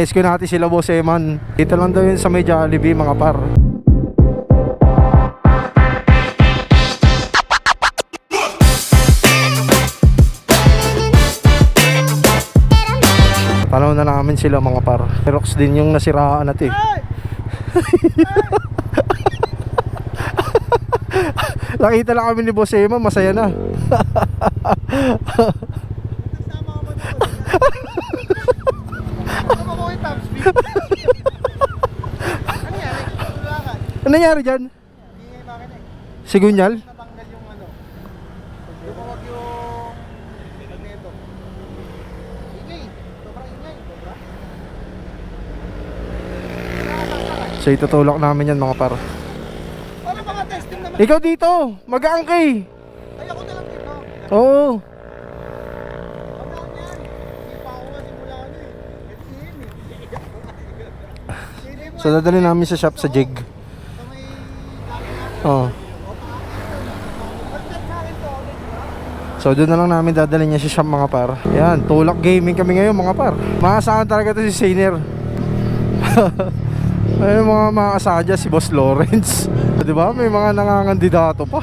Rescue natin sila Boss Eman. Dito lang daw yun sa may Jollibee mga par. Tanaw na namin sila mga par. Xerox din yung nasiraan natin. Nakita lang kami ni Boss Eman, masaya na. Ano nangyari dyan? Sigunyal? Natanggal yung ano. Lumawag yung magneto. Ingay. Sobrang ingay. Sobra. So itutulak namin yan mga par. Ano mga testing naman? Ikaw dito, mag-aangkay. Ay ako na lang dito. Oo. Ano yan? Hindi pa ako nga simula ano eh. FCM eh. So dadali namin sa shop sa Jig. Sa may galing natin. Oo. So doon na lang namin dadalhin niya sa shop mga par. Yan, tulak gaming kami ngayon mga par. Maasahan talaga to si Sainer. May mga maasahan dyan si Boss Lawrence. Diba? May mga nangangandidato pa.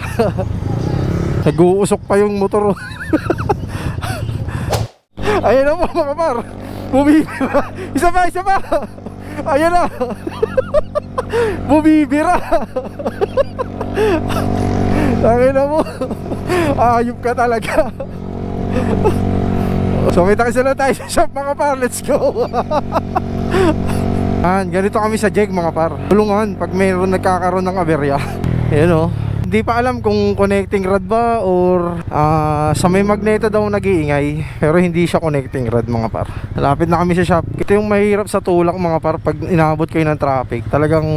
Nag-uusok pa yung motor. Ayan na po mga par. Bumibira. Isa pa. Ayan na. Bumibira. Ayan na mo. Ayup ka talaga. So may takisa na tayo sa shop mga par. Let's go. Ganito kami sa Jeg mga par. Tulungan pag mayroon nagkakaroon ng aberya. Ayan o. Hindi pa alam kung connecting rod ba or sa may magneto daw nag-iingay. Pero hindi siya connecting rod mga par. Malapit na kami sa shop. Ito yung mahirap sa tulak mga par. Pag inaabot kayo ng traffic, talagang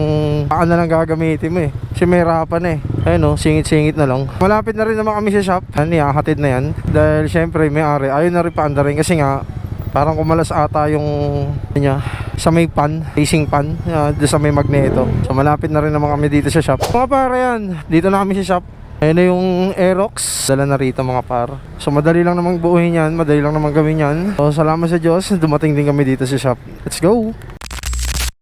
na lang gagamitin mo eh. Kasi may harapan eh. Ayun o, singit-singit na lang. Malapit na rin naman kami sa shop. Ihahatid na yan. Dahil syempre may-ari ayaw na rin paanda rin. Kasi nga parang kumalas ata yung niya sa may pan, racing pan, doon sa may magneto. So malapit na rin naman kami dito sa shop. Mga para yan, dito na kami sa shop. Ayun na yung Aerox, dala na rito mga par. So madali lang namang buuhin yan, madali lang namang gawin yan. So salamat sa Diyos, dumating din kami dito sa shop. Let's go!